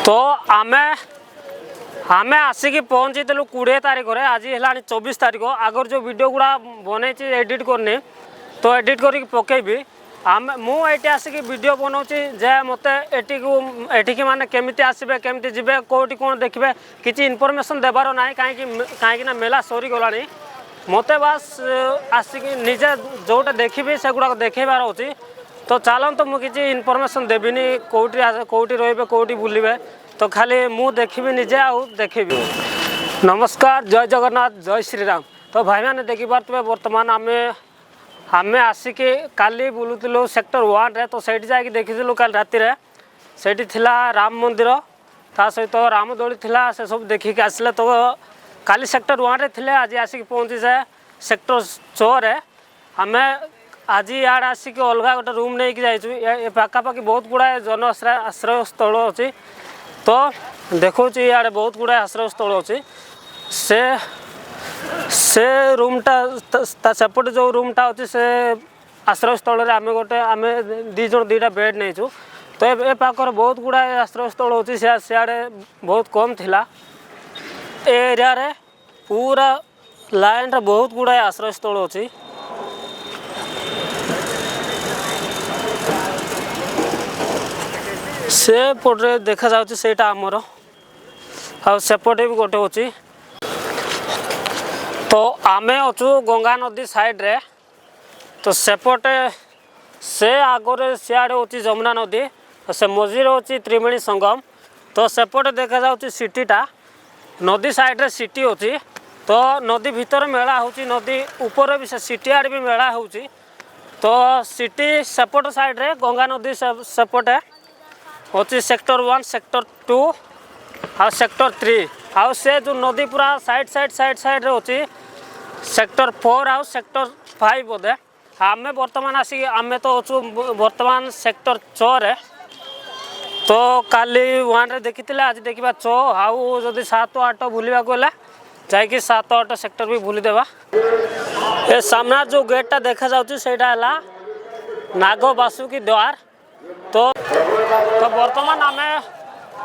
तो आमे आसिक पहुँची 20 तारीख रे आज है 24 तारीख आगर जो वीडियो गुड़ा बन एडिट करनी तो एडिट करके पकेबी आम मुझे आसिक वीडियो बनाऊँगी जे मत एटिक माने केमिति आसबे केमिति जिबे कोटी कौन देखिए किसी इनफॉरमेशन देवार ना कहीं मेला सरी गला मत बास आसिक निजे जोटा देखी से गुड़ा देखेबार होची तो चलते मुझे इनफॉरमेशन देविनी कौटी रे कौटी बुलबे तो खाली मु देखी निजे आउ देखी। नमस्कार, जय जगन्नाथ, जय श्रीराम। तो भाई मैंने देखी पारे बर्तमान आमे आसिक काली बुलूलु सेक्टर 1 रे तो सही जाकि देखीलु काल राति रे सेठी थिला राम मंदिर ता सहित तो रामदोली थिला से सब देखिक आसले तो काली सेक्टर 1 रे थिले आज आसिक पहुँची से सेक्टर 4 रे आमे आज यार आसिक अलग गोटे रूम नहीं कि पाखापाखि बहुत गुड़ाए जन आश्रय स्थल अच्छी तो देखो इे बहुत गुड़ाए आश्रय स्थल अच्छी से रूमटा सेपटे जो रूमटा अच्छी से आश्रय स्थल आम गोटे आम दी जन 2टा बेड नहीं तो ए पाखर बहुत गुड़ाए आश्रय स्थल अच्छी सियाड़े बहुत कम थिला एरिया रे पूरा लाइन रे बहुत गुड़ाए आश्रय स्थल अच्छी से पटे देखा जाउछि सेटा आमर आ सेपटे भी गोटे अच्छी तो आमे अच्छु गंगा नदी साइड रे तो सेपटे से आगरे सियाड़े अच्छी जमुना नदी तो से मझीरे अच्छी त्रिवेणी संगम तो सेपटे देखा जाउछि सिटीटा नदी साइड रे सिटी अच्छी तो नदी भीतर मेला होची नदी ऊपर भी से सिटी आड़ भी मेला होची तो सिटी सेपट साइड रे गंगा नदी सेपटे अच्छी सेक्टर 1 सेक्टर 2 आ सेक्टर 3 आउ से जो नदी पूरा साइड रे अच्छी सेक्टर 4 आउ सेक्टर 5 बोधे आमे बर्तमान आसिक आमे तो अच्छु बर्तमान सेक्टर 4 रे तो काली 1 रे देखी आज देखा 6 आउ जदि 7 8 बुलवा गला जाकि 7 8 सेक्टर भी बुली देवा। ए सामना जो गेटटा देखा जाउछि सेटा हला नाग बासुकी द्वार तो बर्तमान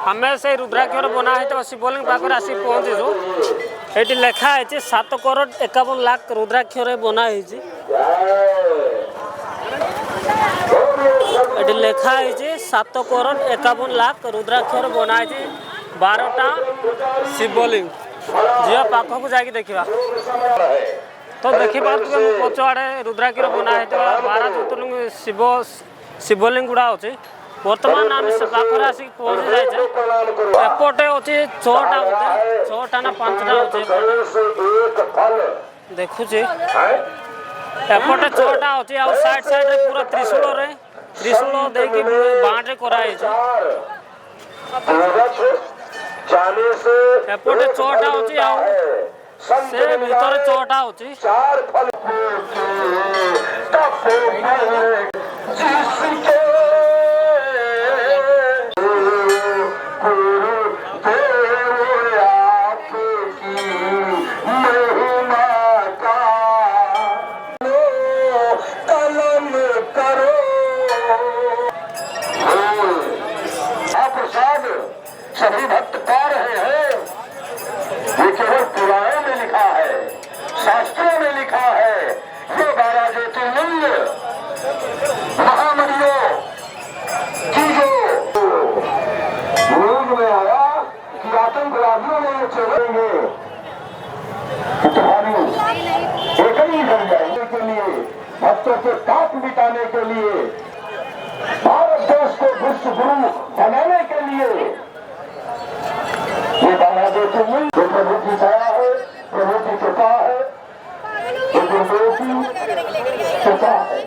आमे से रुद्राक्ष बना है शिवलिंग पाखे आसिक पहुँचीचु ये लिखा है 7 करोड़ 51 लाख रुद्राक्ष बना है लिखा है 7 करोड़ 51 लाख रुद्राक्ष बना है 12टा शिवलिंग झील पाखक जाकि देखा तो देखिए पछआड़े रुद्राक्ष बना है 12 ज्योतिर्लिंग शिवलिंग गुड़ा अच्छी बर्तमान आम से पाखे आसिक पहुँची जाए एपटे अच्छी 6टा बोधे 6टा ना 5टा अच्छे देखुची एपटे 6टा अच्छी आ साइड रे पूरा त्रिशूल देकी बाँटे कराई एपटे 6टा अच्छी आ से भीतर 6टा अच्छी सभी भक्त पा रहे हैं ये केवल पुराणों में लिखा है शास्त्रों में लिखा है ये 12 ज्योतिर्लिंग महामनियों की जो न्यूज में आया कि आतंकवादियों ने ये चलेंगे तुम्हारी एक ही कर जाने के लिए भक्तों के पाप मिटाने के लिए भारत देश को विश्व गुरु बनाने के लिए ये 12 ज्योतिर्लिंग प्रभु की दया है प्रभु की कृपा है गुरुदेव की कृपा है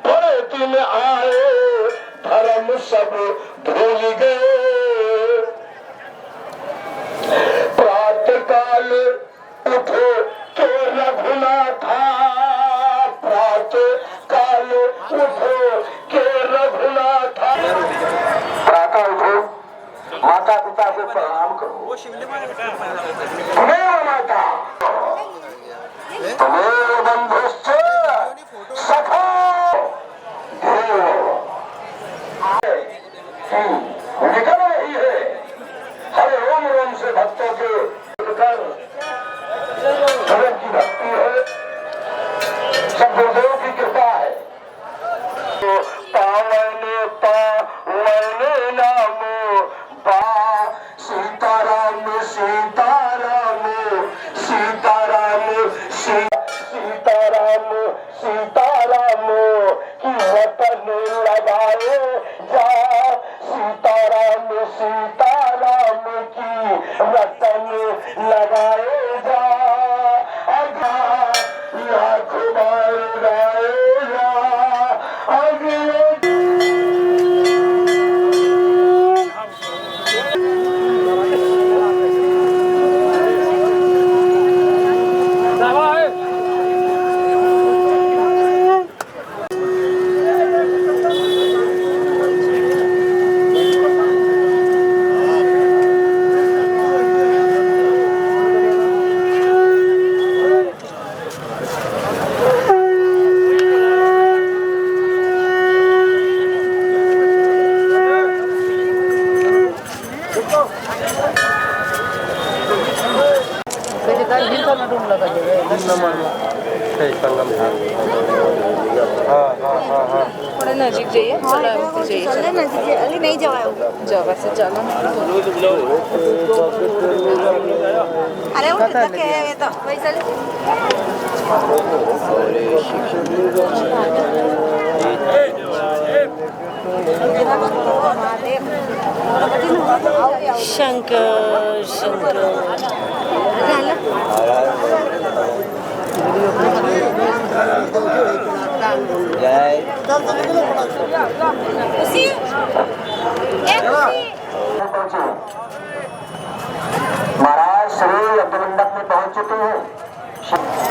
बड़े दिन आए धर्म सब भूल गए प्रातः काल उठो तो रघुनाथा प्रातः काल उठो के रघुनाथा प्रातः उठो माता पिता से प्रणाम करो माता तुम्हें बंधुश्च सखा सब गुरुदेव की कृपा है। पावने पावने नामो बा सीताराम सीताराम सीताराम सीताराम सीताराम की वतन लगाए जा सीताराम सीताराम की वतन लगाए जा लाख बार गाए जा अगले थोड़ा नजीक जाइए चलो एमपी जाइए चले नजीक अली नहीं जवाए जगह से चलो अरे वो कितना के है ये तो वैसे शंकर शंकर महाराज श्री यज्ञमंडप में पहुंच चुके हैं।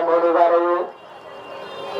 होने जा रही है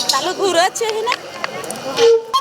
चालू घुरत है ना